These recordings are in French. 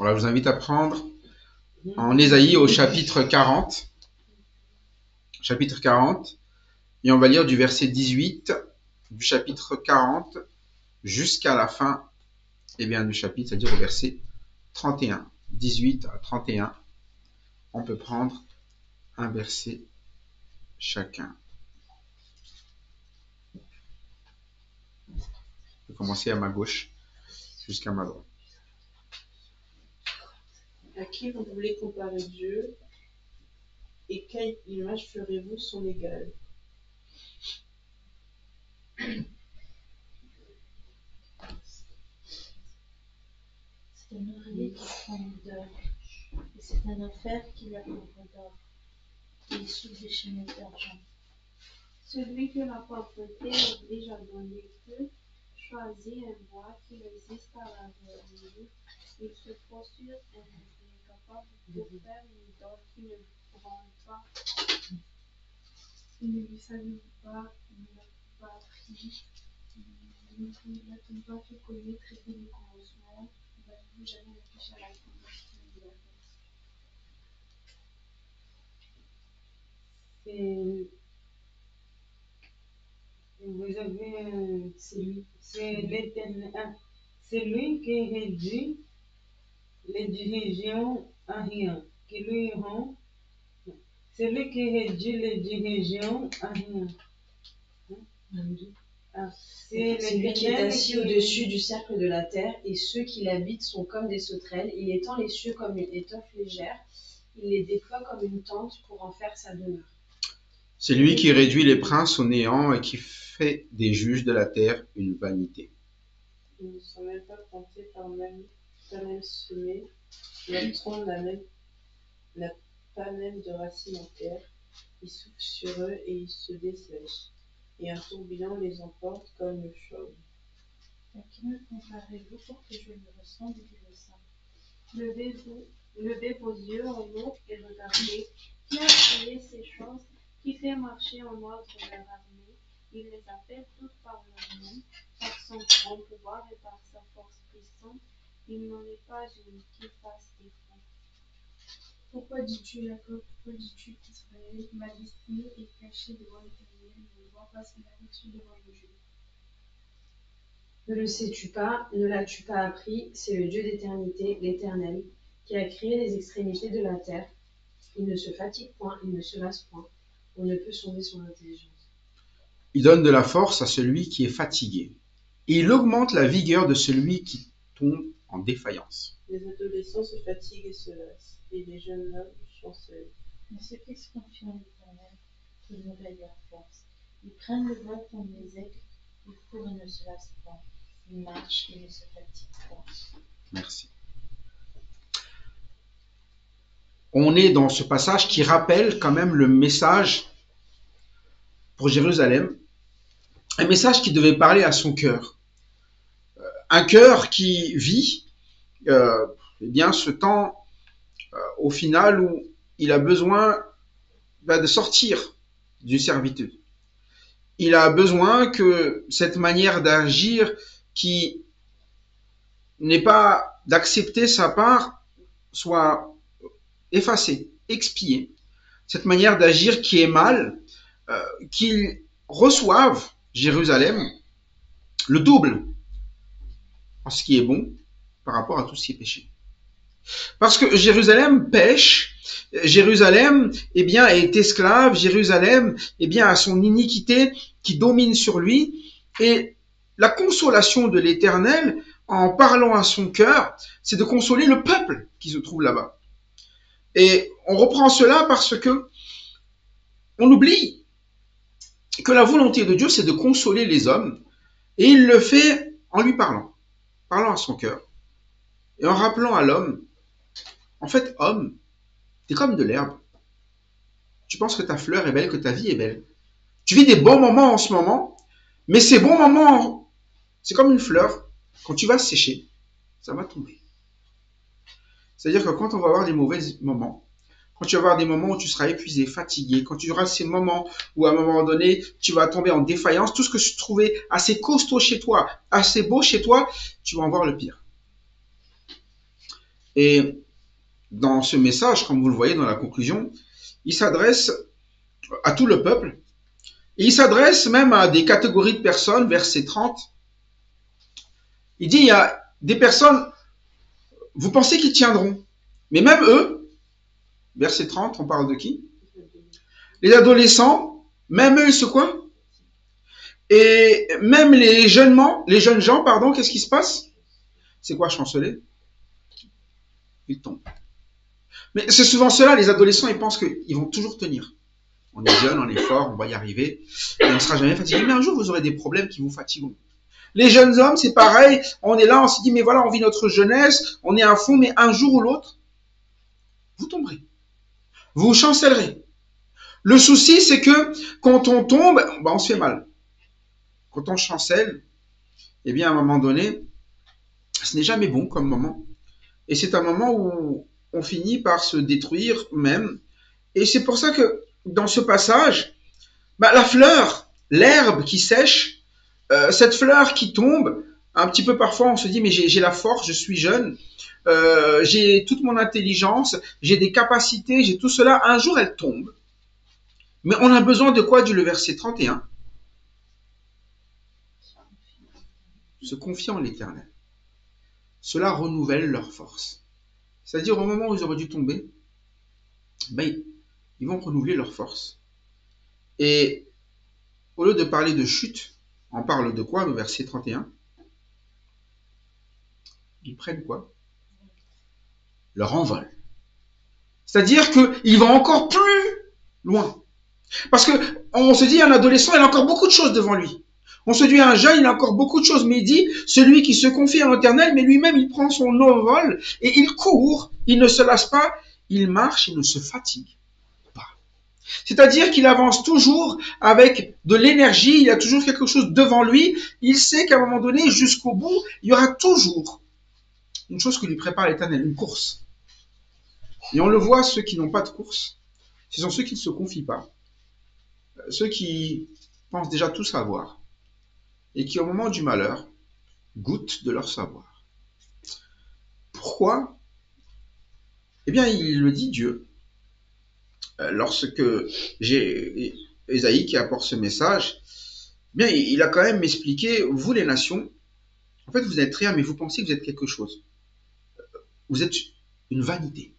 Voilà, je vous invite à prendre en Ésaïe au chapitre 40. Chapitre 40. Et on va lire du verset 18 du chapitre 40 jusqu'à la fin du chapitre, c'est-à-dire au verset 31. 18 à 31. On peut prendre un verset chacun. Je vais commencer à ma gauche jusqu'à ma droite. À qui vous voulez comparer Dieu et quelle image ferez-vous son égal? C'est un ouvrier qui prend une d'or, et c'est un enfer qui lui couvre d'or, et il souffle des chaînes d'argent. Celui que la pauvreté oblige à donner peu, choisit un bois qui résiste à la verrouille. Il se procure un ouvrier capable pour faire une idole qui ne branle pas. Il ne lui salue pas, il n'a pas pris, il n'a-t-on pas fait connaître et le commencement, n'avez-vous jamais réfléchi à la fondation de la Vous avez, c'est l'Éternel, c'est lui qui réduit les dirigeants à rien, qui lui rend, c'est lui qui réduit les dirigeants à rien. C'est lui qui est assis au-dessus du cercle de la terre, et ceux qui l'habitent sont comme des sauterelles. Il étend les cieux comme une étoffe légère, il les déploie comme une tente pour en faire sa demeure. C'est lui qui réduit les princes au néant et qui fait des juges de la terre une vanité. Ils ne sont même pas plantés pas même semés, la trompe n'a pas même de racines en terre. Il souffle sur eux et ils se dessèchent, et un tourbillon les emporte comme le chaume. À qui me comparez-vous pour que je me ressemble, dit le saint? Levez vos yeux en haut et regardez. Qui a créé ces choses, qui fait marcher en ordre leur armée? Il les appelle toutes par leur nom, par son grand pouvoir et par sa force puissante. Il n'en est pas une qui fasse défaut. Pourquoi dis-tu Jacob, pourquoi dis-tu Israël? Ma destinée est cachée devant l'Éternel, je ne vois pas son affection devant le Dieu. Ne le sais-tu pas, ne l'as-tu pas appris? C'est le Dieu d'éternité, l'Éternel, qui a créé les extrémités de la terre. Il ne se fatigue point, il ne se lasse point. On ne peut sonder son intelligence. Il donne de la force à celui qui est fatigué, et il augmente la vigueur de celui qui tombe en défaillance. Les adolescents se fatiguent et se lassent, et les jeunes hommes chancellent. Mais ceux qui se confient en l'Éternel renouvellent leur force. Ils prennent le vol comme les aigles, ils courent et ne se lassent pas. Ils marchent et ne se fatiguent pas. Merci. On est dans ce passage qui rappelle quand même le message pour Jérusalem, un message qui devait parler à son cœur. Un cœur qui vit ce temps au final où il a besoin de sortir d'une servitude. Il a besoin que cette manière d'agir qui n'est pas d'accepter sa part soit effacée, expiée. Cette manière d'agir qui est mal, qu'ils reçoivent Jérusalem le double en ce qui est bon par rapport à tout ce qui est péché. Parce que Jérusalem pêche, Jérusalem est esclave, Jérusalem a son iniquité qui domine sur lui, et la consolation de l'Éternel en parlant à son cœur, c'est de consoler le peuple qui se trouve là-bas. Et on reprend cela parce que on oublie que la volonté de Dieu, c'est de consoler les hommes, et il le fait en lui parlant à son cœur, et en rappelant à l'homme, en fait, homme, t'es comme de l'herbe. Tu penses que ta fleur est belle, que ta vie est belle. Tu vis des bons moments en ce moment, mais ces bons moments, c'est comme une fleur. Quand tu vas sécher, ça va tomber. C'est-à-dire que quand on va avoir des mauvais moments, quand tu vas avoir des moments où tu seras épuisé, fatigué, quand tu auras ces moments où à un moment donné, tu vas tomber en défaillance, tout ce que tu trouvais assez costaud chez toi, assez beau chez toi, tu vas en voir le pire. Et dans ce message, comme vous le voyez dans la conclusion, il s'adresse à tout le peuple. Et il s'adresse même à des catégories de personnes, verset 30. Il dit, il y a des personnes, vous pensez qu'ils tiendront. Mais même eux, verset 30, on parle de qui? Les adolescents, même eux, ils se quoi? Et même les jeunes gens, pardon, qu'est-ce qui se passe? C'est quoi chanceler? Ils tombent. Mais c'est souvent cela, les adolescents, ils pensent qu'ils vont toujours tenir. On est jeune, on est fort, on va y arriver, et on ne sera jamais fatigué. Mais un jour, vous aurez des problèmes qui vous fatigueront. Les jeunes hommes, c'est pareil, on est là, on se dit, mais voilà, on vit notre jeunesse, on est à fond, mais un jour ou l'autre, vous tomberez. Vous chancellerez. Le souci, c'est que quand on tombe, on se fait mal. Quand on chancelle, eh bien, à un moment donné, ce n'est jamais bon comme moment. Et c'est un moment où on finit par se détruire même. Et c'est pour ça que dans ce passage, la fleur, l'herbe qui sèche, cette fleur qui tombe, un petit peu parfois on se dit mais j'ai la force, je suis jeune, j'ai toute mon intelligence, j'ai des capacités, j'ai tout cela, un jour elle tombe. Mais on a besoin de quoi, dit le verset 31? Se confier en l'Éternel. Cela renouvelle leur force. C'est-à-dire au moment où ils auraient dû tomber, ils vont renouveler leur force. Et au lieu de parler de chute, on parle de quoi, le verset 31? Ils prennent quoi? Leur envol. C'est-à-dire qu'ils vont encore plus loin. Parce que on se dit, un adolescent, il a encore beaucoup de choses devant lui. On se dit, un jeune, il a encore beaucoup de choses. Mais il dit, celui qui se confie en l'Éternel, mais lui-même, il prend son envol et il court, il ne se lasse pas, il marche, il ne se fatigue pas. C'est-à-dire qu'il avance toujours avec de l'énergie, il a toujours quelque chose devant lui. Il sait qu'à un moment donné, jusqu'au bout, il y aura toujours une chose que lui prépare l'Éternel, une course. Et on le voit, ceux qui n'ont pas de course, ce sont ceux qui ne se confient pas. Ceux qui pensent déjà tout savoir et qui, au moment du malheur, goûtent de leur savoir. Pourquoi? Eh bien, il le dit Dieu. Lorsque j'ai Ésaïe qui apporte ce message, eh bien, il a quand même expliqué, vous les nations, en fait, vous êtes rien, mais vous pensez que vous êtes quelque chose. Vous êtes une vanité.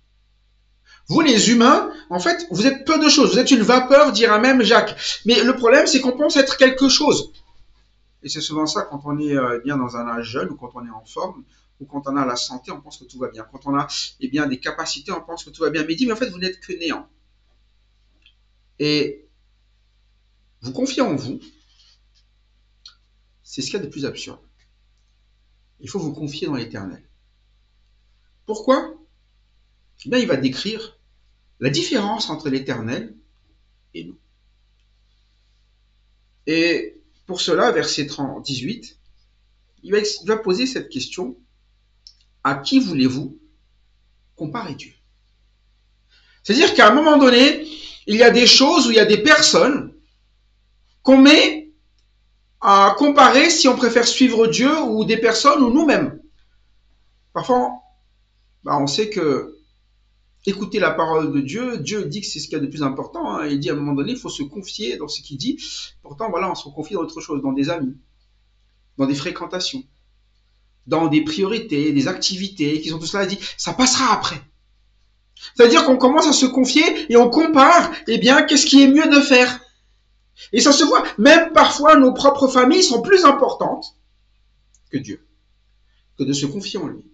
Vous, les humains, en fait, vous êtes peu de choses. Vous êtes une vapeur, dira même Jacques. Mais le problème, c'est qu'on pense être quelque chose. Et c'est souvent ça quand on est bien dans un âge jeune, ou quand on est en forme, ou quand on a la santé, on pense que tout va bien. Quand on a bien des capacités, on pense que tout va bien. Mais il dit, mais en fait, vous n'êtes que néant. Et vous confiez en vous, c'est ce qu'il y a de plus absurde. Il faut vous confier dans l'Éternel. Pourquoi? Eh bien, il va décrire la différence entre l'Éternel et nous. Et pour cela, verset 18, il va poser cette question: à qui voulez-vous comparer Dieu? C'est-à-dire qu'à un moment donné, il y a des choses où il y a des personnes qu'on met à comparer si on préfère suivre Dieu ou des personnes ou nous-mêmes. Parfois, on sait que écouter la parole de Dieu, Dieu dit que c'est ce qu'il y a de plus important. Hein. Il dit à un moment donné, il faut se confier dans ce qu'il dit. Pourtant, voilà, on se confie dans autre chose, dans des amis, dans des fréquentations, dans des priorités, des activités, qui sont tout cela. Il dit, ça passera après. C'est-à-dire qu'on commence à se confier et on compare, eh bien, qu'est-ce qui est mieux de faire. Et ça se voit, même parfois nos propres familles sont plus importantes que Dieu, que de se confier en lui.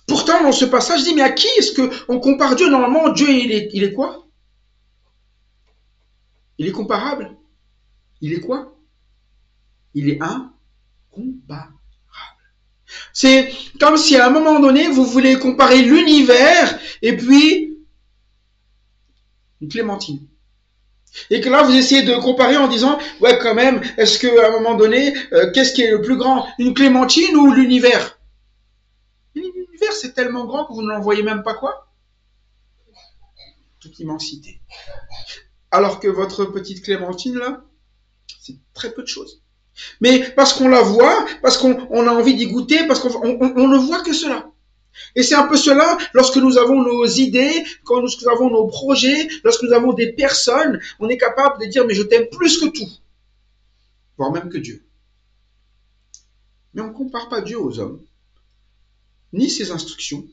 Pourtant, dans ce passage, je dis, mais à qui est-ce qu'on compare Dieu? Normalement, Dieu, il est quoi? Il est comparable? Il est quoi? Il est incomparable. C'est comme si à un moment donné, vous voulez comparer l'univers et puis une clémentine. Et que là, vous essayez de comparer en disant, ouais, quand même, est-ce qu'à un moment donné, qu'est-ce qui est le plus grand? Une clémentine ou l'univers? L'univers, c'est tellement grand que vous ne l'en voyez même pas quoi? Toute immensité. Alors que votre petite clémentine, là, c'est très peu de choses. Mais parce qu'on la voit, parce qu'on a envie d'y goûter, parce qu'on ne voit que cela. Et c'est un peu cela, lorsque nous avons nos idées, quand nous avons nos projets, lorsque nous avons des personnes, on est capable de dire, mais je t'aime plus que tout, voire même que Dieu. Mais on ne compare pas Dieu aux hommes, ni ses instructions,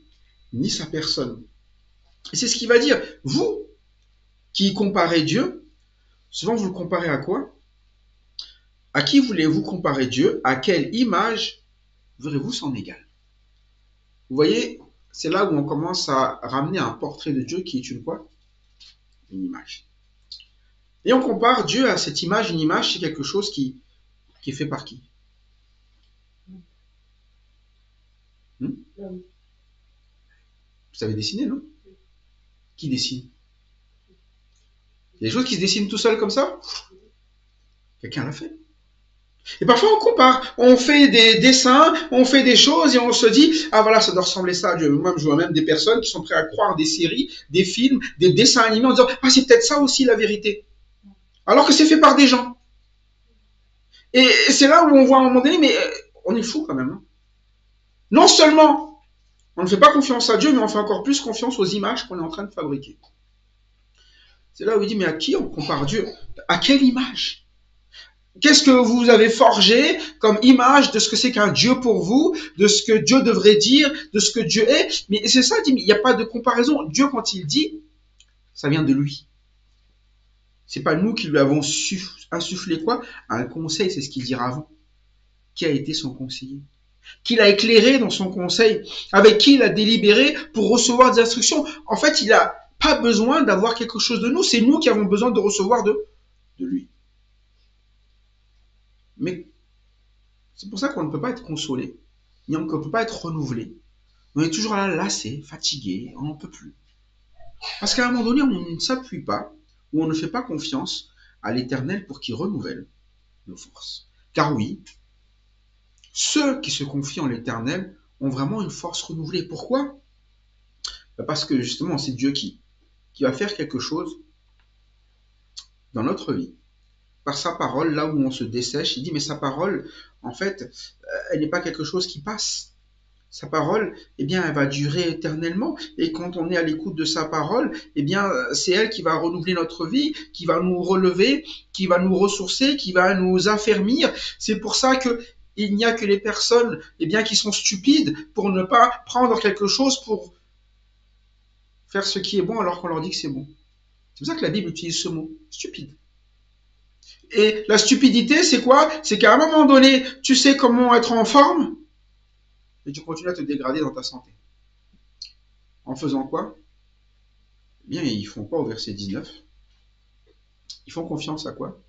ni sa personne. Et c'est ce qu'il va dire. Vous, qui comparez Dieu, souvent vous le comparez à quoi? À qui voulez-vous comparer Dieu? À quelle image verrez-vous son égal? Vous voyez, c'est là où on commence à ramener un portrait de Dieu qui est une quoi? Une image. Et on compare Dieu à cette image. Une image, c'est quelque chose qui est fait par qui? Vous savez dessiner, non? Qui dessine? Il y a des choses qui se dessinent tout seul comme ça? Quelqu'un l'a fait. Et parfois on compare, on fait des dessins, on fait des choses et on se dit, ah voilà, ça doit ressembler ça à Dieu. Moi, je vois même des personnes qui sont prêtes à croire des séries, des films, des dessins animés en disant, ah c'est peut-être ça aussi la vérité. Alors que c'est fait par des gens. Et c'est là où on voit à un moment donné, mais on est fou quand même. Hein. Non seulement on ne fait pas confiance à Dieu, mais on fait encore plus confiance aux images qu'on est en train de fabriquer. C'est là où il dit, mais à qui on compare Dieu? À quelle image? Qu'est-ce que vous avez forgé comme image de ce que c'est qu'un Dieu pour vous, de ce que Dieu devrait dire, de ce que Dieu est? Mais c'est ça, il n'y a pas de comparaison. Dieu, quand il dit, ça vient de lui. C'est pas nous qui lui avons insufflé quoi? Un conseil, c'est ce qu'il dira avant. Qui a été son conseiller? Qui l'a éclairé dans son conseil? Avec qui il a délibéré pour recevoir des instructions? En fait, il n'a pas besoin d'avoir quelque chose de nous. C'est nous qui avons besoin de recevoir de lui. Mais c'est pour ça qu'on ne peut pas être consolé, ni on ne peut pas être renouvelé. On est toujours là, lassé, fatigué, on n'en peut plus. Parce qu'à un moment donné, on ne s'appuie pas, ou on ne fait pas confiance à l'Éternel pour qu'il renouvelle nos forces. Car oui, ceux qui se confient en l'Éternel ont vraiment une force renouvelée. Pourquoi? Parce que justement, c'est Dieu qui va faire quelque chose dans notre vie. Par sa parole, là où on se dessèche, il dit, mais sa parole, en fait, elle n'est pas quelque chose qui passe. Sa parole, eh bien, elle va durer éternellement. Et quand on est à l'écoute de sa parole, eh bien, c'est elle qui va renouveler notre vie, qui va nous relever, qui va nous ressourcer, qui va nous affermir. C'est pour ça que il n'y a que les personnes, eh bien, qui sont stupides pour ne pas prendre quelque chose pour faire ce qui est bon alors qu'on leur dit que c'est bon. C'est pour ça que la Bible utilise ce mot, stupide. Et la stupidité, c'est quoi? C'est qu'à un moment donné, tu sais comment être en forme, et tu continues à te dégrader dans ta santé. En faisant quoi? Eh bien, ils font quoi au verset 19? Ils font confiance à quoi?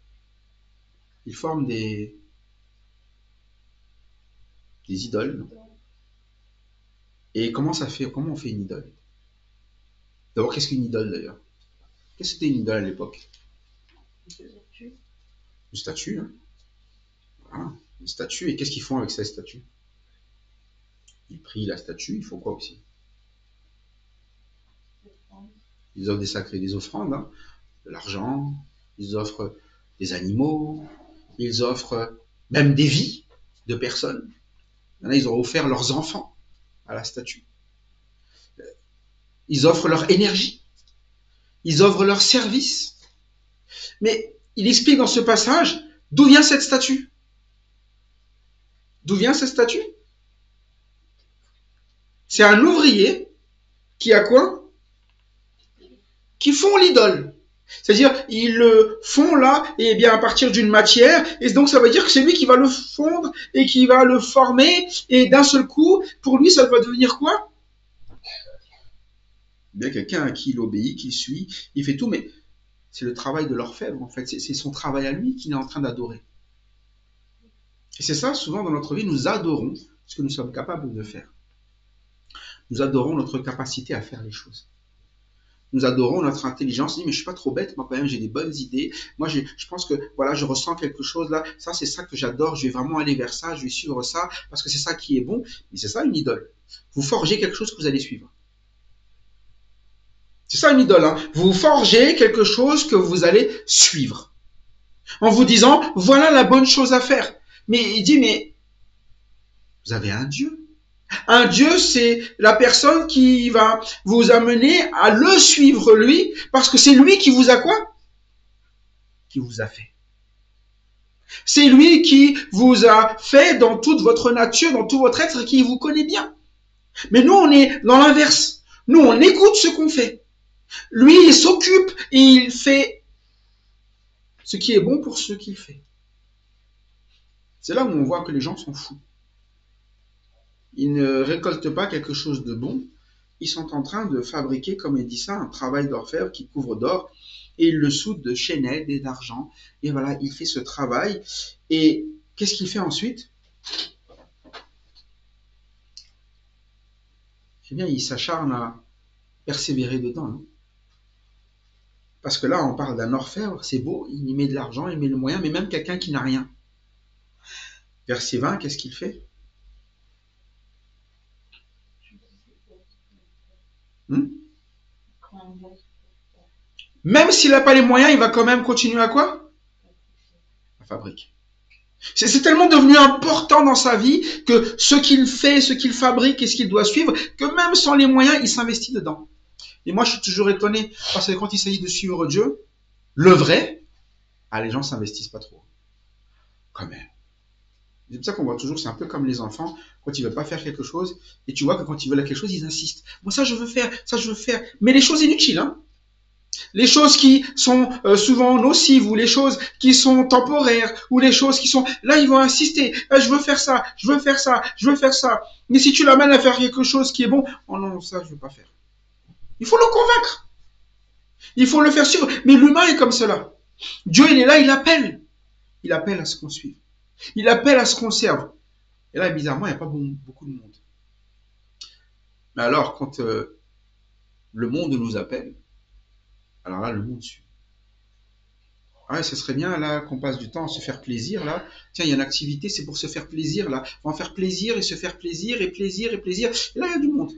Ils forment des idoles. Et comment on fait une idole? D'abord, qu'est-ce qu'une idole d'ailleurs? Qu'est-ce que c'était une idole à l'époque? Une statue. Hein? Voilà, une statue. Et qu'est-ce qu'ils font avec cette statue? Ils prient la statue. Ils font quoi aussi? Ils offrent des offrandes, hein, de l'argent. Ils offrent des animaux. Ils offrent même des vies de personnes. Il y en a, ils ont offert leurs enfants à la statue. Ils offrent leur énergie. Ils offrent leur service. Mais il explique dans ce passage d'où vient cette statue. D'où vient cette statue? C'est un ouvrier qui a quoi? Qui font l'idole. C'est-à-dire, ils le font là, et bien à partir d'une matière, et donc ça veut dire que c'est lui qui va le fondre, et qui va le former, et d'un seul coup, pour lui, ça va devenir quoi? Bien quelqu'un à qui il obéit, qui suit, il fait tout, mais c'est le travail de l'orfèvre, en fait. C'est son travail à lui qu'il est en train d'adorer. Et c'est ça, souvent dans notre vie, nous adorons ce que nous sommes capables de faire. Nous adorons notre capacité à faire les choses. Nous adorons notre intelligence. On dit, mais je suis pas trop bête, moi quand même j'ai des bonnes idées. Moi je pense que voilà, je ressens quelque chose là. Ça c'est ça que j'adore. Je vais vraiment aller vers ça. Je vais suivre ça parce que c'est ça qui est bon. Mais c'est ça une idole. Vous forgez quelque chose que vous allez suivre. C'est ça une idole. Hein. Vous forgez quelque chose que vous allez suivre. En vous disant, voilà la bonne chose à faire. Mais il dit, mais vous avez un Dieu. Un Dieu, c'est la personne qui va vous amener à le suivre lui, parce que c'est lui qui vous a quoi? Qui vous a fait. C'est lui qui vous a fait dans toute votre nature, dans tout votre être, qui vous connaît bien. Mais nous, on est dans l'inverse. Nous, on écoute ce qu'on fait. Lui, il s'occupe et il fait ce qui est bon pour ce qu'il fait. C'est là où on voit que les gens sont fous. Ils ne récoltent pas quelque chose de bon. Ils sont en train de fabriquer, comme il dit ça, un travail d'orfèvre qui couvre d'or. Et il le soude de chaînettes et d'argent. Et voilà, il fait ce travail. Et qu'est-ce qu'il fait ensuite? Eh bien, il s'acharne à persévérer dedans. Hein. Parce que là, on parle d'un orfèvre, c'est beau, il y met de l'argent, il met le moyen, mais même quelqu'un qui n'a rien. Verset 20, qu'est-ce qu'il fait? Même s'il n'a pas les moyens, il va quand même continuer à quoi? À fabriquer. C'est tellement devenu important dans sa vie que ce qu'il fait, ce qu'il fabrique et ce qu'il doit suivre, que même sans les moyens, il s'investit dedans. Et moi, je suis toujours étonné, parce que quand il s'agit de suivre Dieu, le vrai, les gens ne s'investissent pas trop. Quand même. C'est pour ça qu'on voit toujours, c'est un peu comme les enfants, quand ils ne veulent pas faire quelque chose, et tu vois que quand ils veulent quelque chose, ils insistent. Moi, ça, je veux faire, ça, je veux faire. Mais les choses inutiles, hein. Les choses qui sont souvent nocives, ou les choses qui sont temporaires, ou les choses qui sont... Là, ils vont insister. Je veux faire ça, je veux faire ça, je veux faire ça. Mais si tu l'amènes à faire quelque chose qui est bon, oh non, ça, je ne veux pas faire. Il faut le convaincre. Il faut le faire suivre. Mais l'humain est comme cela. Dieu, il est là, il appelle. Il appelle à ce qu'on suive. Il appelle à ce qu'on serve. Et là, bizarrement, il n'y a pas beaucoup de monde. Mais alors, quand le monde nous appelle, alors là, le monde suit. Ah, ce serait bien là qu'on passe du temps à se faire plaisir là. Tiens, il y a une activité, c'est pour se faire plaisir là. On va faire plaisir et se faire plaisir et plaisir et plaisir. Et là, il y a du monde.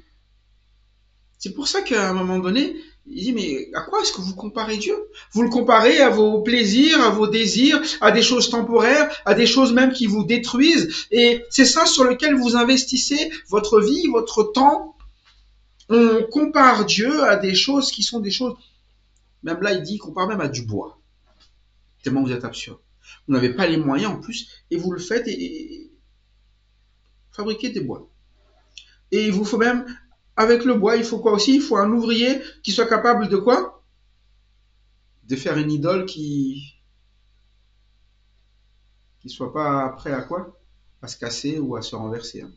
C'est pour ça qu'à un moment donné, il dit, mais à quoi est-ce que vous comparez Dieu? Vous le comparez à vos plaisirs, à vos désirs, à des choses temporaires, à des choses même qui vous détruisent. Et c'est ça sur lequel vous investissez votre vie, votre temps. On compare Dieu à des choses qui sont des choses... Même là, il dit qu'on compare même à du bois. Tellement vous êtes absurde. Vous n'avez pas les moyens en plus, et vous le faites et fabriquez des bois. Et il vous faut même... Avec le bois, il faut quoi aussi? Il faut un ouvrier qui soit capable de quoi? De faire une idole qui soit pas prêt à quoi? À se casser ou à se renverser. Hein.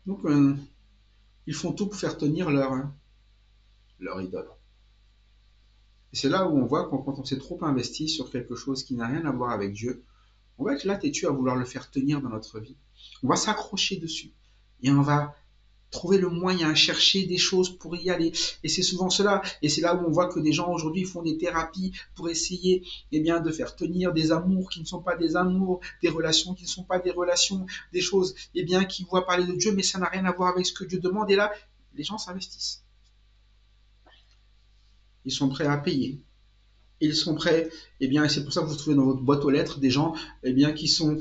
Donc, ils font tout pour faire tenir leur idole. Et c'est là où on voit quand on s'est trop investi sur quelque chose qui n'a rien à voir avec Dieu, on va être là têtu à vouloir le faire tenir dans notre vie. On va s'accrocher dessus. Et on va trouver le moyen, chercher des choses pour y aller. Et c'est souvent cela. Et c'est là où on voit que des gens aujourd'hui font des thérapies pour essayer de faire tenir des amours qui ne sont pas des amours, des relations qui ne sont pas des relations, des choses qui voient parler de Dieu, mais ça n'a rien à voir avec ce que Dieu demande. Et là, les gens s'investissent. Ils sont prêts à payer. Ils sont prêts, et c'est pour ça que vous trouvez dans votre boîte aux lettres des gens qui sont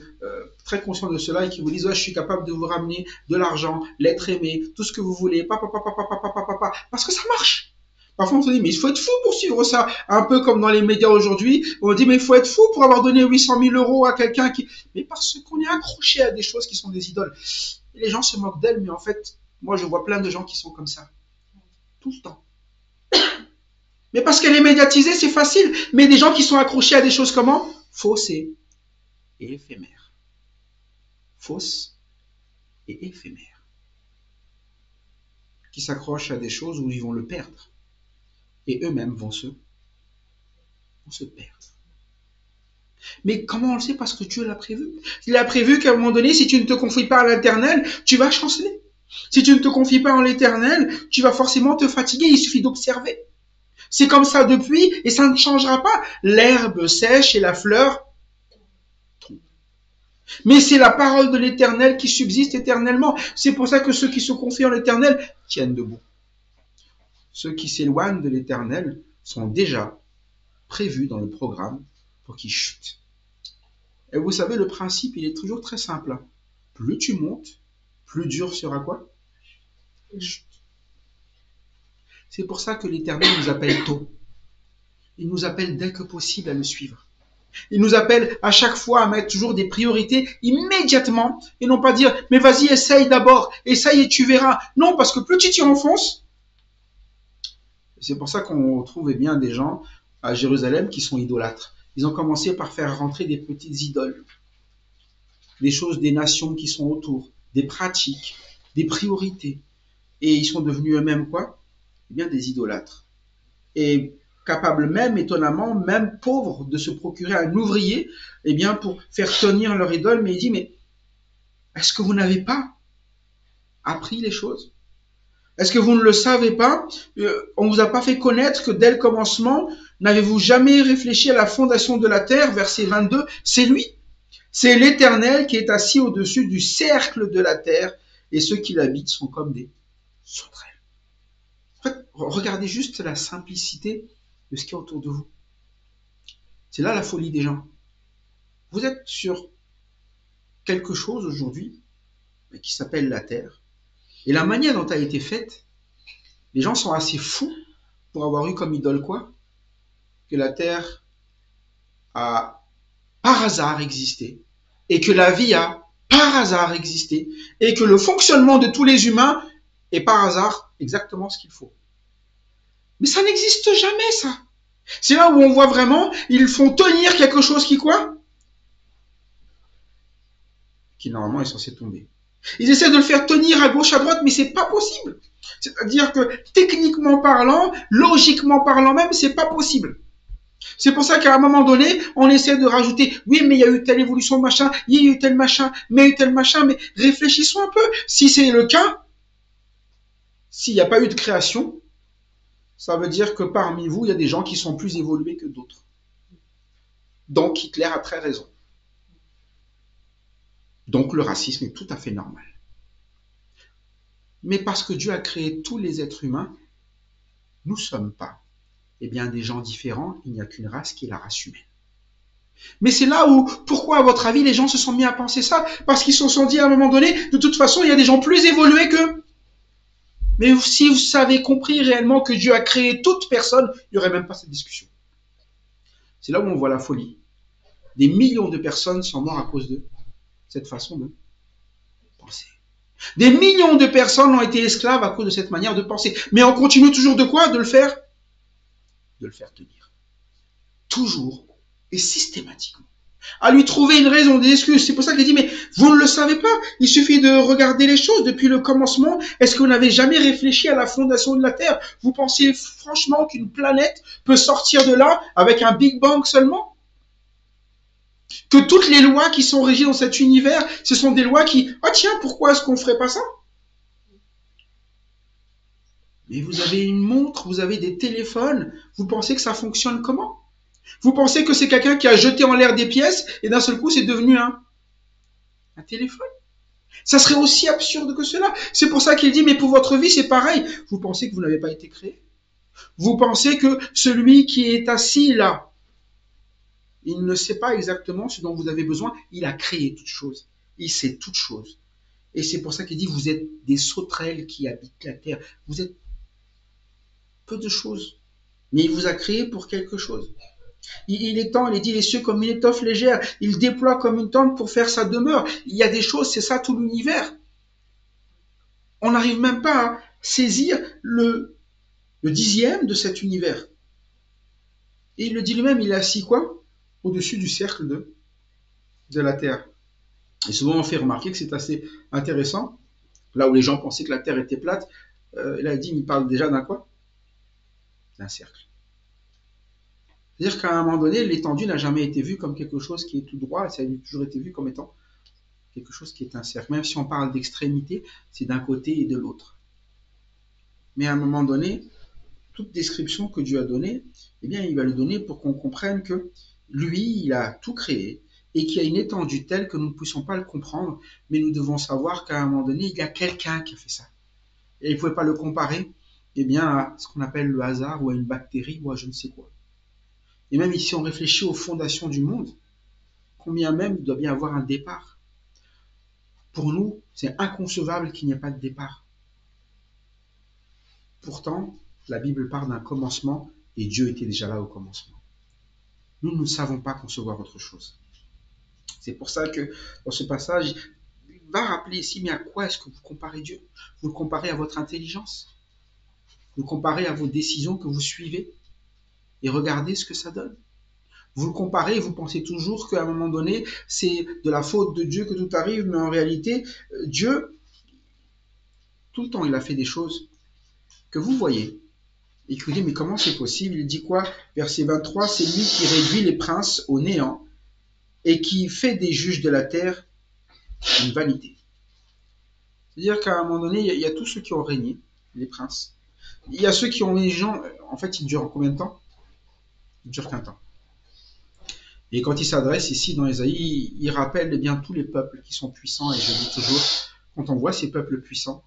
très conscients de cela et qui vous disent je suis capable de vous ramener de l'argent, l'être aimé, tout ce que vous voulez, parce que ça marche. Parfois on se dit mais il faut être fou pour suivre ça, un peu comme dans les médias aujourd'hui, on dit mais il faut être fou pour avoir donné 800 000 € à quelqu'un qui... Mais parce qu'on est accroché à des choses qui sont des idoles. Et les gens se moquent d'elles, mais en fait, moi je vois plein de gens qui sont comme ça, tout le temps. Mais parce qu'elle est médiatisée, c'est facile. Mais des gens qui sont accrochés à des choses comment? Fausses et éphémères. Fausses et éphémères. Qui s'accrochent à des choses où ils vont le perdre. Et eux-mêmes vont se perdre. Mais comment on le sait? Parce que Dieu l'a prévu. Il a prévu qu'à un moment donné, si tu ne te confies pas à l'Éternel, tu vas chanceler. Si tu ne te confies pas en l'Éternel, tu vas forcément te fatiguer. Il suffit d'observer. C'est comme ça depuis et ça ne changera pas. L'herbe sèche et la fleur tombe. Mais c'est la parole de l'Éternel qui subsiste éternellement. C'est pour ça que ceux qui se confient en l'Éternel tiennent debout. Ceux qui s'éloignent de l'Éternel sont déjà prévus dans le programme pour qu'ils chutent. Et vous savez, le principe, il est toujours très simple. plus tu montes, plus dur sera quoi? La chute. C'est pour ça que l'Éternel nous appelle tôt. Il nous appelle dès que possible à le suivre. Il nous appelle à chaque fois à mettre toujours des priorités immédiatement et non pas dire mais vas-y essaye d'abord, essaye et tu verras. Non, parce que plus tu t'y enfonces, c'est pour ça qu'on trouve bien des gens à Jérusalem qui sont idolâtres. Ils ont commencé par faire rentrer des petites idoles, des choses des nations qui sont autour, des pratiques, des priorités. Et ils sont devenus eux-mêmes quoi? Eh bien des idolâtres. Et capables même, étonnamment, même pauvres, de se procurer un ouvrier, eh bien, pour faire tenir leur idole. Mais il dit, mais est-ce que vous n'avez pas appris les choses? Est-ce que vous ne le savez pas? On ne vous a pas fait connaître que dès le commencement, n'avez-vous jamais réfléchi à la fondation de la terre? Verset 22, c'est lui. C'est l'Éternel qui est assis au-dessus du cercle de la terre, et ceux qui l'habitent sont comme des sauterelles. En fait, regardez juste la simplicité de ce qu'il y a autour de vous. C'est là la folie des gens. Vous êtes sur quelque chose aujourd'hui qui s'appelle la terre. Et la manière dont elle a été faite, les gens sont assez fous pour avoir eu comme idole quoi? Que la terre a par hasard existé et que la vie a par hasard existé et que le fonctionnement de tous les humains est par hasard exactement ce qu'il faut. Mais ça n'existe jamais ça. C'est là où on voit vraiment, ils font tenir quelque chose qui quoi? Qui normalement est censé tomber. Ils essaient de le faire tenir à gauche, à droite, mais c'est pas possible. C'est-à-dire que techniquement parlant, logiquement parlant même, c'est pas possible. C'est pour ça qu'à un moment donné, on essaie de rajouter, oui, mais il y a eu telle évolution de machin, il y a eu tel machin, mais il y a eu tel machin, mais réfléchissons un peu. Si c'est le cas, s'il n'y a pas eu de création, ça veut dire que parmi vous, il y a des gens qui sont plus évolués que d'autres. Donc Hitler a très raison. Donc le racisme est tout à fait normal. Mais parce que Dieu a créé tous les êtres humains, nous ne sommes pas des gens différents, il n'y a qu'une race qui est la race humaine. Mais c'est là où, pourquoi à votre avis, les gens se sont mis à penser ça? Parce qu'ils se sont dit à un moment donné, de toute façon, il y a des gens plus évolués qu'eux. Mais si vous avez compris réellement que Dieu a créé toute personne, il n'y aurait même pas cette discussion. C'est là où on voit la folie. Des millions de personnes sont mortes à cause de cette façon de penser. Des millions de personnes ont été esclaves à cause de cette manière de penser. Mais on continue toujours de quoi? De le faire tenir. Toujours et systématiquement. À lui trouver une raison, des excuses. C'est pour ça qu'il dit, mais vous ne le savez pas. Il suffit de regarder les choses depuis le commencement. Est-ce que vous n'avez jamais réfléchi à la fondation de la Terre? Vous pensez franchement qu'une planète peut sortir de là avec un Big Bang seulement? Que toutes les lois qui sont régies dans cet univers, ce sont des lois qui, ah tiens, pourquoi est-ce qu'on ne ferait pas ça? Mais vous avez une montre, vous avez des téléphones, vous pensez que ça fonctionne comment? Vous pensez que c'est quelqu'un qui a jeté en l'air des pièces et d'un seul coup c'est devenu un téléphone? Ça serait aussi absurde que cela. C'est pour ça qu'il dit, mais pour votre vie c'est pareil. Vous pensez que vous n'avez pas été créé? Vous pensez que celui qui est assis là, il ne sait pas exactement ce dont vous avez besoin, il a créé toutes choses. Il sait toutes choses. Et c'est pour ça qu'il dit, vous êtes des sauterelles qui habitent la terre. Vous êtes peu de choses. Mais il vous a créé pour quelque chose. Il étend, il dit les cieux comme une étoffe légère. Il déploie comme une tente pour faire sa demeure. Il y a des choses, c'est ça tout l'univers. On n'arrive même pas à saisir le dixième de cet univers. Et il le dit lui-même, il est assis quoi? Au-dessus du cercle de la terre. Et souvent on fait remarquer que c'est assez intéressant. Là où les gens pensaient que la terre était plate, là il parle déjà d'un quoi? D'un cercle. C'est-à-dire qu'à un moment donné, l'étendue n'a jamais été vue comme quelque chose qui est tout droit, ça a toujours été vu comme étant quelque chose qui est un cercle. Même si on parle d'extrémité, c'est d'un côté et de l'autre. Mais à un moment donné, toute description que Dieu a donnée, eh bien, il va le donner pour qu'on comprenne que lui, il a tout créé et qu'il y a une étendue telle que nous ne puissions pas le comprendre, mais nous devons savoir qu'à un moment donné, il y a quelqu'un qui a fait ça. Et il ne pouvait pas le comparer à ce qu'on appelle le hasard ou à une bactérie ou à je ne sais quoi. Et même si on réfléchit aux fondations du monde, combien même il doit bien avoir un départ? Pour nous, c'est inconcevable qu'il n'y ait pas de départ. Pourtant, la Bible parle d'un commencement et Dieu était déjà là au commencement. Nous ne savons pas concevoir autre chose. C'est pour ça que dans ce passage, il va rappeler ici, mais à quoi est-ce que vous comparez Dieu? Vous le comparez à votre intelligence? Vous le comparez à vos décisions que vous suivez? Et regardez ce que ça donne. Vous le comparez et vous pensez toujours qu'à un moment donné, c'est de la faute de Dieu que tout arrive, mais en réalité, Dieu, tout le temps, il a fait des choses que vous voyez. Et que vous dites, mais comment c'est possible? Il dit quoi? Verset 23, c'est lui qui réduit les princes au néant et qui fait des juges de la terre une vanité. C'est-à-dire qu'à un moment donné, il y a tous ceux qui ont régné, les princes. Il y a ceux qui ont les gens, en fait, ils durent combien de temps? Ils durent qu'un temps. Et quand il s'adresse ici dans Ésaïe, il rappelle eh bien tous les peuples qui sont puissants. Et je dis toujours, quand on voit ces peuples puissants,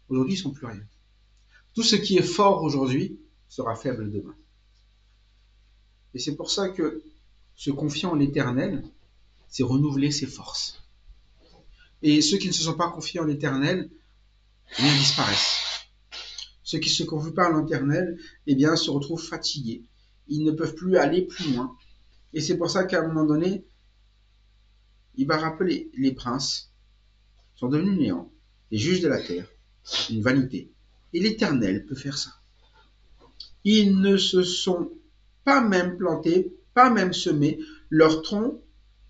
aujourd'hui ils ne sont plus rien. Tout ce qui est fort aujourd'hui sera faible demain. Et c'est pour ça que se confier en l'Éternel, c'est renouveler ses forces. Et ceux qui ne se sont pas confiés en l'Éternel, eh bien, disparaissent. Ceux qui ne se confient pas en l'Éternel, eh bien, se retrouvent fatigués. Ils ne peuvent plus aller plus loin. Et c'est pour ça qu'à un moment donné, il va rappeler les princes sont devenus néants, les juges de la terre, une vanité. Et l'Éternel peut faire ça. Ils ne se sont pas même plantés, pas même semés, leur tronc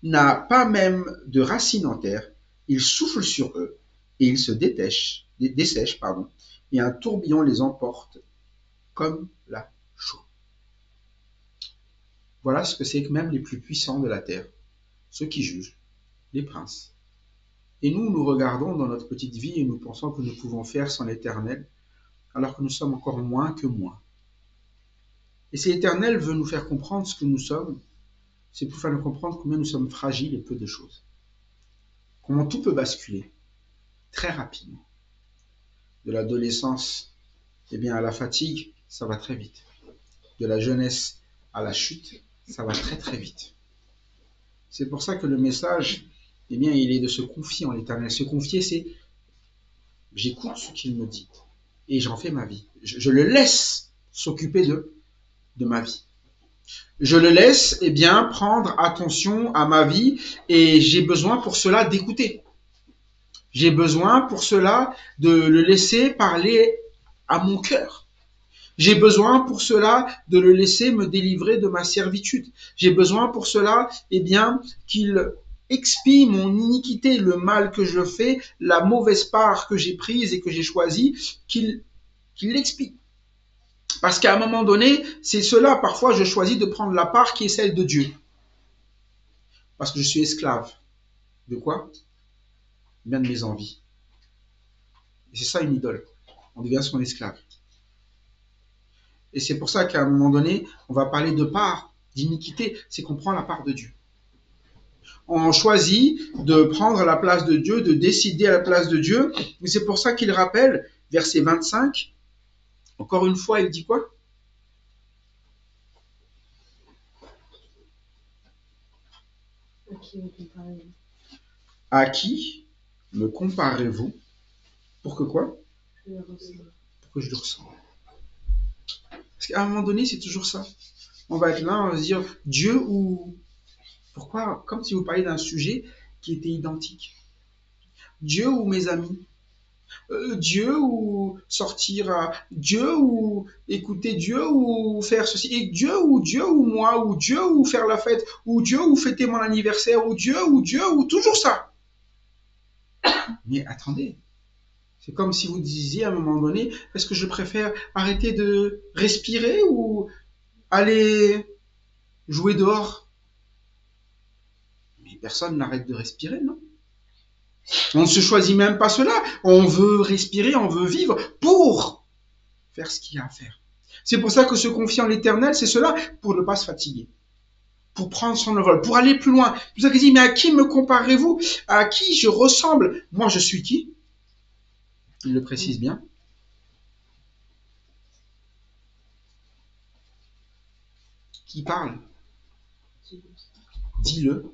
n'a pas même de racines en terre. Ils soufflent sur eux et ils se dessèchent, et un tourbillon les emporte comme la chaux. Voilà ce que c'est que même les plus puissants de la terre, ceux qui jugent, les princes. Et nous regardons dans notre petite vie et nous pensons que nous pouvons faire sans l'Éternel, alors que nous sommes encore moins que moins. Et si l'Éternel veut nous faire comprendre ce que nous sommes, c'est pour faire nous comprendre combien nous sommes fragiles et peu de choses. Comment tout peut basculer très rapidement. De l'adolescence eh bien, à la fatigue, ça va très vite. De la jeunesse à la chute, ça va très très vite. C'est pour ça que le message, eh bien, il est de se confier en l'Éternel. Se confier, c'est j'écoute ce qu'il me dit et j'en fais ma vie. Je le laisse s'occuper de ma vie. Je le laisse eh bien, prendre attention à ma vie et j'ai besoin pour cela d'écouter. J'ai besoin pour cela de le laisser parler à mon cœur. J'ai besoin pour cela de le laisser me délivrer de ma servitude. J'ai besoin pour cela eh bien, qu'il expie mon iniquité, le mal que je fais, la mauvaise part que j'ai prise et que j'ai choisie, qu'il l'expie. Parce qu'à un moment donné, c'est cela, parfois je choisis de prendre la part qui est celle de Dieu. Parce que je suis esclave. De quoi? Bien de mes envies. Et c'est ça une idole. On devient son esclave. Et c'est pour ça qu'à un moment donné, on va parler de part, d'iniquité, c'est qu'on prend la part de Dieu. On choisit de prendre la place de Dieu, de décider à la place de Dieu. Et c'est pour ça qu'il rappelle, verset 25, encore une fois, il dit quoi? À qui me comparez-vous? Pour que quoi? Pour que je le ressemble. Parce qu'à un moment donné, c'est toujours ça. On va être là, on va se dire Dieu ou... Pourquoi? Comme si vous parliez d'un sujet qui était identique. Dieu ou mes amis? Dieu ou sortir à Dieu ou écouter Dieu ou faire ceci et Dieu ou moi ou Dieu ou faire la fête ou Dieu ou fêter mon anniversaire ou Dieu ou toujours ça. Mais attendez, c'est comme si vous disiez à un moment donné, est-ce que je préfère arrêter de respirer ou aller jouer dehors? Mais personne n'arrête de respirer, non? On ne se choisit même pas cela. On veut respirer, on veut vivre pour faire ce qu'il y a à faire. C'est pour ça que se confier en l'Éternel, c'est cela, pour ne pas se fatiguer, pour prendre son envol, pour aller plus loin. C'est pour ça qu'il dit, mais à qui me comparez-vous? À qui je ressemble? Moi, je suis qui? Il le précise bien. Qui parle? Dis-le.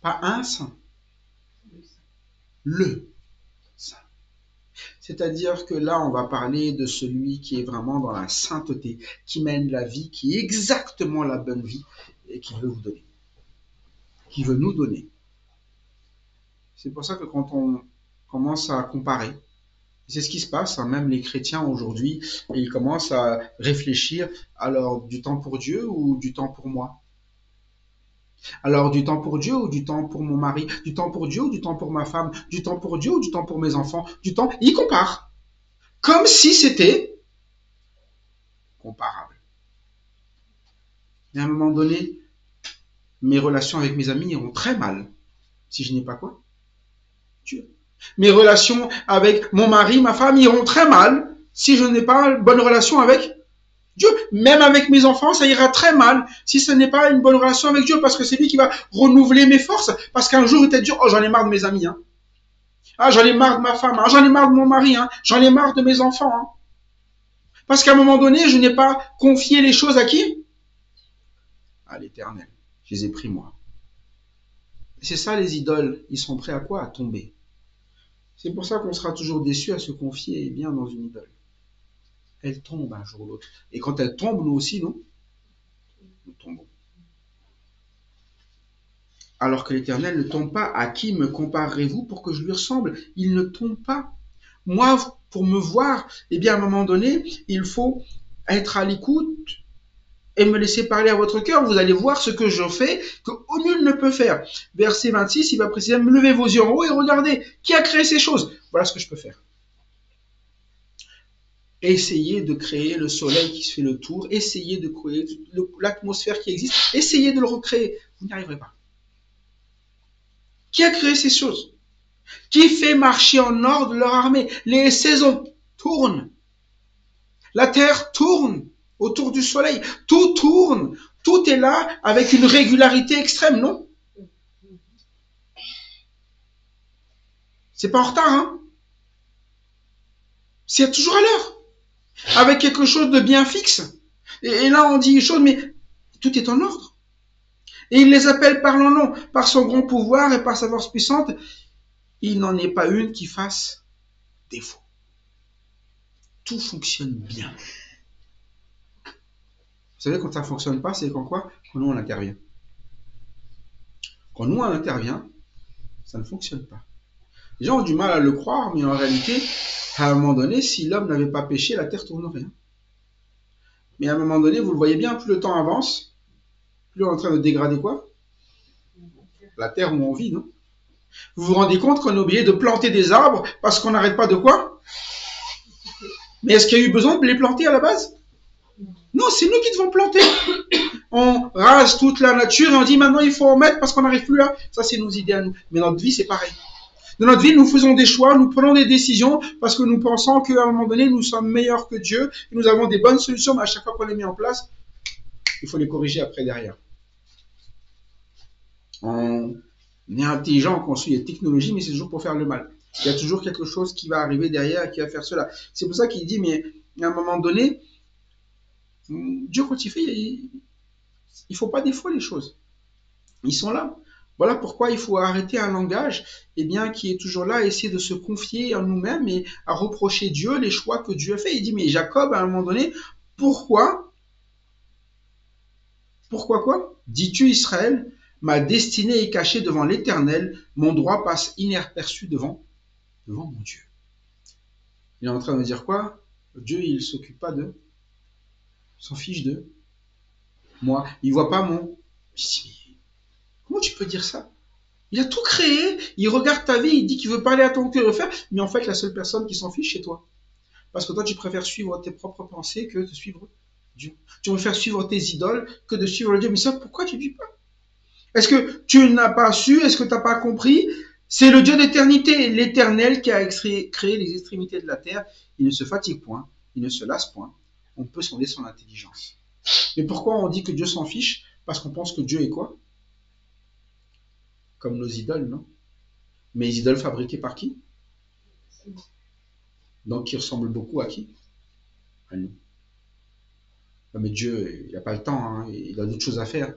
Pas un saint. le saint. C'est-à-dire que là, on va parler de celui qui est vraiment dans la sainteté, qui mène la vie, qui est exactement la bonne vie et qui veut vous donner, qui veut nous donner. C'est pour ça que quand on commence à comparer, c'est ce qui se passe, hein, même les chrétiens aujourd'hui, ils commencent à réfléchir, alors du temps pour Dieu ou du temps pour moi? Alors du temps pour Dieu ou du temps pour mon mari? Du temps pour Dieu ou du temps pour ma femme? Du temps pour Dieu ou du temps pour mes enfants? Du temps, ils comparent, comme si c'était comparable. Et à un moment donné, mes relations avec mes amis iront très mal si je n'ai pas quoi? Dieu. Mes relations avec mon mari, ma femme iront très mal si je n'ai pas une bonne relation avec Dieu. Même avec mes enfants, ça ira très mal si ce n'est pas une bonne relation avec Dieu, parce que c'est lui qui va renouveler mes forces. Parce qu'un jour, il était dur, oh, j'en ai marre de mes amis, hein. Ah, j'en ai marre de ma femme, hein. J'en ai marre de mon mari, hein. J'en ai marre de mes enfants, hein. Parce qu'à un moment donné, je n'ai pas confié les choses à qui? À l'Éternel. Je les ai pris moi. C'est ça les idoles, ils sont prêts à quoi? À tomber. C'est pour ça qu'on sera toujours déçu à se confier bien dans une idole. Elle tombe un jour ou l'autre. Et quand elle tombe, nous aussi, nous tombons. Alors que l'Éternel ne tombe pas. À qui me comparerez-vous pour que je lui ressemble? Il ne tombe pas. Moi, pour me voir, eh bien, à un moment donné, il faut être à l'écoute et me laisser parler à votre cœur. Vous allez voir ce que je fais, que nul ne peut faire. Verset 26, il va préciser, levez vos yeux en haut et regardez, qui a créé ces choses? Voilà ce que je peux faire. Essayez de créer le soleil qui se fait le tour, essayez de créer l'atmosphère qui existe, essayez de le recréer. Vous n'y arriverez pas. Qui a créé ces choses? Qui fait marcher en ordre leur armée? Les saisons tournent. La terre tourne autour du soleil. Tout tourne. Tout est là avec une régularité extrême, non? C'est pas en retard, hein? C'est toujours à l'heure. Avec quelque chose de bien fixe. Et là, on dit une chose, mais tout est en ordre. Et il les appelle par leur nom, par son grand pouvoir et par sa force puissante. Il n'en est pas une qui fasse défaut. Tout fonctionne bien. Vous savez, quand ça ne fonctionne pas, c'est quand quoi? Quand nous, on intervient. Quand nous, on intervient, ça ne fonctionne pas. Les gens ont du mal à le croire, mais en réalité, à un moment donné, si l'homme n'avait pas péché, la terre tournerait. Mais à un moment donné, vous le voyez bien, plus le temps avance, plus on est en train de dégrader quoi? La terre où on vit, non? Vous vous rendez compte qu'on est obligé de planter des arbres parce qu'on n'arrête pas de quoi? Mais est-ce qu'il y a eu besoin de les planter à la base? Non, c'est nous qui devons planter. On rase toute la nature et on dit maintenant il faut en mettre parce qu'on n'arrive plus à... Ça, c'est nos idées à nous. Mais notre vie, c'est pareil. Dans notre vie, nous faisons des choix, nous prenons des décisions parce que nous pensons qu'à un moment donné, nous sommes meilleurs que Dieu et nous avons des bonnes solutions, mais à chaque fois qu'on les met en place, il faut les corriger après derrière. On est intelligent, on construit des technologies, mais c'est toujours pour faire le mal. Il y a toujours quelque chose qui va arriver derrière et qui va faire cela. C'est pour ça qu'il dit, mais à un moment donné, Dieu, quand il fait, il ne faut pas défaut les choses. Ils sont là. Voilà pourquoi il faut arrêter un langage bien, qui est toujours là, essayer de se confier en nous-mêmes et à reprocher Dieu les choix que Dieu a fait. Il dit, mais Jacob, à un moment donné, pourquoi quoi? Dis-tu Israël, ma destinée est cachée devant l'Éternel, mon droit passe inaperçu devant mon Dieu. Il est en train de dire quoi? Dieu, il ne s'occupe pas de, s'en fiche de moi. Il ne voit pas mon... Comment tu peux dire ça? Il a tout créé, il regarde ta vie, il dit qu'il veut parler à ton cœur et faire, mais en fait, la seule personne qui s'en fiche, c'est toi. Parce que toi, tu préfères suivre tes propres pensées que de suivre Dieu. Tu préfères suivre tes idoles que de suivre Dieu. Mais ça, pourquoi tu ne dis pas? Est-ce que tu n'as pas su? Est-ce que tu n'as pas compris? C'est le Dieu d'éternité, l'Éternel qui a créé les extrémités de la terre. Il ne se fatigue point, il ne se lasse point. On peut sonder son intelligence. Mais pourquoi on dit que Dieu s'en fiche? Parce qu'on pense que Dieu est quoi? Comme nos idoles, non? Mais les idoles fabriquées par qui? Donc qui ressemblent beaucoup à qui? À nous. Non, mais Dieu, il n'a pas le temps, hein, il a d'autres choses à faire.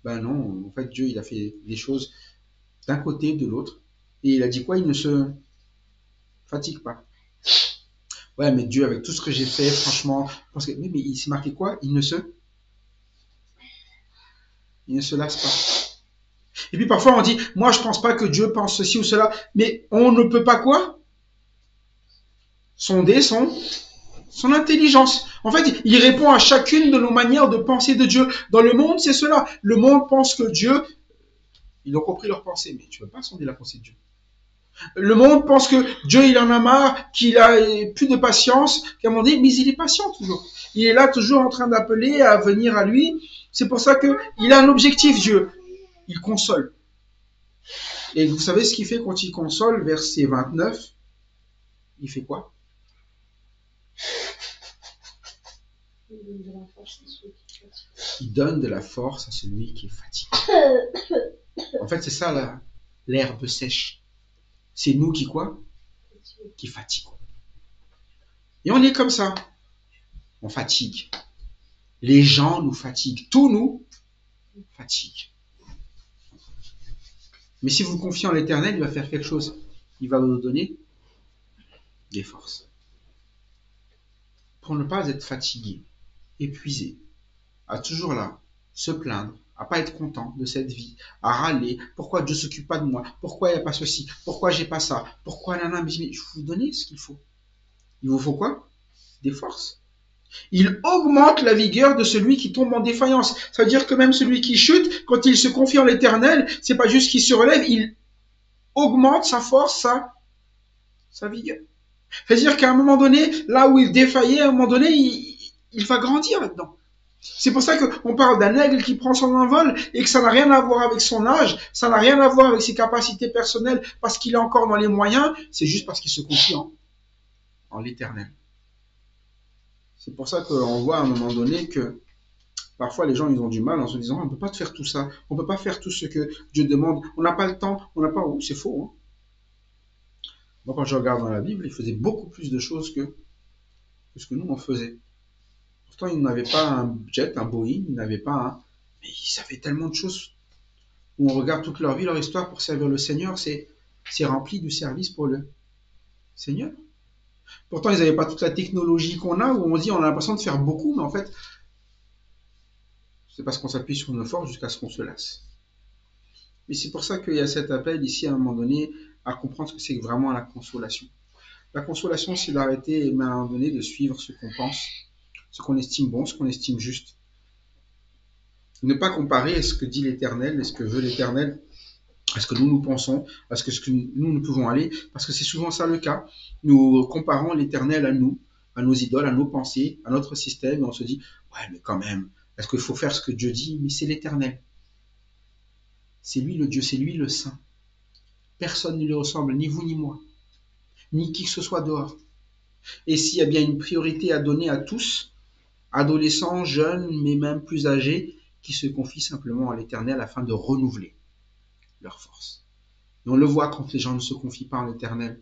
Ben non, en fait, Dieu, il a fait des choses d'un côté, de l'autre. Et il a dit quoi? Il ne se fatigue pas. Ouais, mais Dieu, avec tout ce que j'ai fait, franchement, parce que, oui, mais il s'est marqué quoi? Il ne se lasse pas. Et puis parfois on dit, moi je pense pas que Dieu pense ceci ou cela, mais on ne peut pas quoi? Sonder son intelligence. En fait, il répond à chacune de nos manières de penser de Dieu. Dans le monde, c'est cela. Le monde pense que Dieu, ils ont compris leur pensée, mais tu ne peux pas sonder la pensée de Dieu. Le monde pense que Dieu, il en a marre, qu'il a plus de patience, qu'à un moment donné, mais il est patient toujours. Il est là toujours en train d'appeler à venir à lui. C'est pour ça qu'il a un objectif, Dieu. Il console. Et vous savez ce qu'il fait quand il console, verset 29? Il fait quoi? Il donne de la force à celui qui est fatigué. En fait, c'est ça l'herbe sèche. C'est nous qui quoi? Qui fatiguons. Et on est comme ça. On fatigue. Les gens nous fatiguent. Tout nous fatigue. Mais si vous confiez en l'Éternel, il va faire quelque chose. Il va nous donner des forces. Pour ne pas être fatigué, épuisé, à toujours là, se plaindre, à pas être content de cette vie, à râler, pourquoi Dieu s'occupe pas de moi, pourquoi il n'y a pas ceci, pourquoi j'ai pas ça, pourquoi nana, mais je vais vous donner ce qu'il faut. Il vous faut quoi? Des forces. Il augmente la vigueur de celui qui tombe en défaillance. Ça veut dire que même celui qui chute, quand il se confie en l'Éternel, c'est pas juste qu'il se relève, il augmente sa force, sa vigueur. C'est-à-dire qu'à un moment donné, là où il défaillait, à un moment donné, il va grandir là-dedans. C'est pour ça qu'on parle d'un aigle qui prend son envol et que ça n'a rien à voir avec son âge, ça n'a rien à voir avec ses capacités personnelles parce qu'il est encore dans les moyens, c'est juste parce qu'il se confie en l'Éternel. C'est pour ça qu'on voit à un moment donné que parfois les gens ils ont du mal en se disant on ne peut pas faire tout ça, on ne peut pas faire tout ce que Dieu demande, on n'a pas le temps, on n'a pas... Oh, c'est faux. Hein. Moi quand je regarde dans la Bible, il faisait beaucoup plus de choses que ce que nous on faisait. Pourtant ils n'avaient pas un jet, un Boeing, ils n'avaient pas un... Mais ils savaient tellement de choses. Où on regarde toute leur vie, leur histoire pour servir le Seigneur, c'est rempli du service pour le Seigneur. Pourtant, ils n'avaient pas toute la technologie qu'on a, où on dit on a l'impression de faire beaucoup, mais en fait, c'est parce qu'on s'appuie sur nos forces jusqu'à ce qu'on se lasse. Mais c'est pour ça qu'il y a cet appel ici, à un moment donné, à comprendre ce que c'est vraiment la consolation. La consolation, c'est d'arrêter, à un moment donné, de suivre ce qu'on pense, ce qu'on estime bon, ce qu'on estime juste. Ne pas comparer à ce que dit l'Éternel, à ce que veut l'Éternel, à ce que nous pensons, à ce que nous pouvons aller, parce que c'est souvent ça le cas. Nous comparons l'Éternel à nous, à nos idoles, à nos pensées, à notre système, et on se dit, ouais, mais quand même, est-ce qu'il faut faire ce que Dieu dit? Mais c'est l'Éternel. C'est lui le Dieu, c'est lui le Saint. Personne ne lui ressemble, ni vous ni moi, ni qui que ce soit dehors. Et s'il y a bien une priorité à donner à tous, adolescents, jeunes, mais même plus âgés, qui se confient simplement à l'Éternel afin de renouveler leur force. Et on le voit quand les gens ne se confient pas en l'Éternel.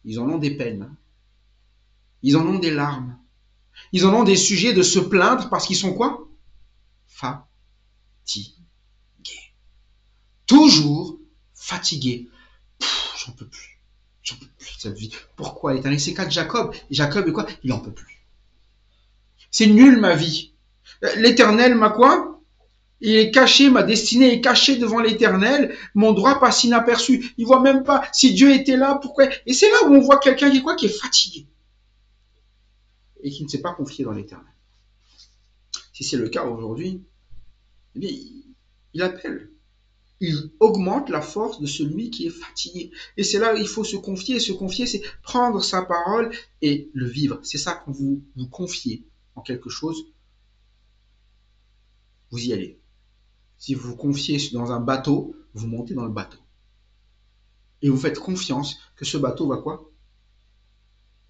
Ils en ont des peines. Ils en ont des larmes. Ils en ont des sujets de se plaindre parce qu'ils sont quoi? Fatigués. Toujours fatigués. J'en peux plus. J'en peux plus de cette vie. Pourquoi l'Éternel? C'est le cas de Jacob. Et Jacob est quoi? Il en peut plus. C'est nul ma vie. L'Éternel m'a quoi? Il est caché, ma destinée est cachée devant l'Éternel, mon droit passe inaperçu. Il voit même pas si Dieu était là, pourquoi. Et c'est là où on voit quelqu'un qui est quoi? Qui est fatigué. Et qui ne s'est pas confié dans l'Éternel. Si c'est le cas aujourd'hui, eh bien, il appelle. Il augmente la force de celui qui est fatigué. Et c'est là où il faut se confier. Et se confier, c'est prendre sa parole et le vivre. C'est ça, quand vous vous confiez en quelque chose, vous y allez. Si vous vous confiez dans un bateau, vous montez dans le bateau. Et vous faites confiance que ce bateau va quoi?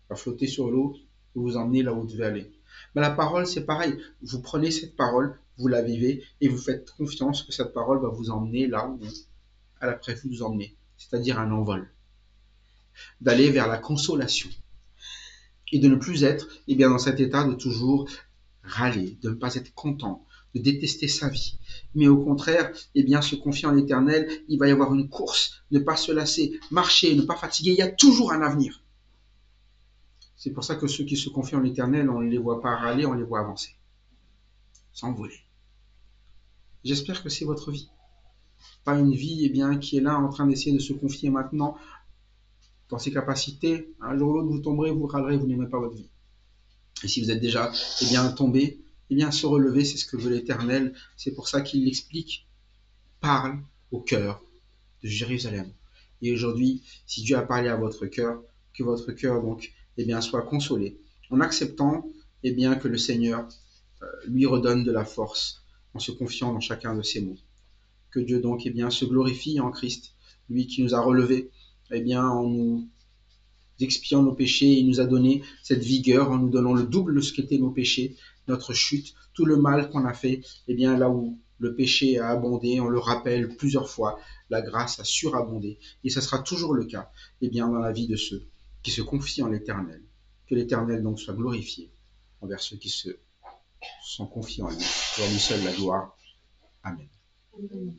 Va flotter sur l'eau et vous emmener là où vous devez aller. Mais la parole, c'est pareil. Vous prenez cette parole, vous la vivez et vous faites confiance que cette parole va vous emmener là où elle a prévu de vous emmener. C'est-à-dire un envol. D'aller vers la consolation. Et de ne plus être dans cet état de toujours râler, de ne pas être content, de détester sa vie, mais au contraire, eh bien, se confier en l'Éternel, il va y avoir une course, ne pas se lasser, marcher, ne pas fatiguer, il y a toujours un avenir. C'est pour ça que ceux qui se confient en l'Éternel, on ne les voit pas râler, on les voit avancer, s'envoler. J'espère que c'est votre vie. Pas une vie eh bien, qui est là en train d'essayer de se confier maintenant dans ses capacités. Un jour ou l'autre, vous tomberez, vous râlerez, vous n'aimez pas votre vie. Et si vous êtes déjà eh bien, tombé, eh bien, se relever, c'est ce que veut l'Éternel. C'est pour ça qu'il l'explique. Parle au cœur de Jérusalem. Et aujourd'hui, si Dieu a parlé à votre cœur, que votre cœur donc eh bien, soit consolé en acceptant eh bien, que le Seigneur lui redonne de la force en se confiant dans chacun de ses mots. Que Dieu donc eh bien, se glorifie en Christ, lui qui nous a relevés eh bien, en nous expiant nos péchés. Il nous a donné cette vigueur en nous donnant le double de ce qu'étaient nos péchés, notre chute, tout le mal qu'on a fait, eh bien, là où le péché a abondé, on le rappelle plusieurs fois, la grâce a surabondé. Et ce sera toujours le cas eh bien, dans la vie de ceux qui se confient en l'Éternel. Que l'Éternel donc soit glorifié envers ceux qui se sont confiés en lui. Pour lui seul la gloire. Amen. Amen.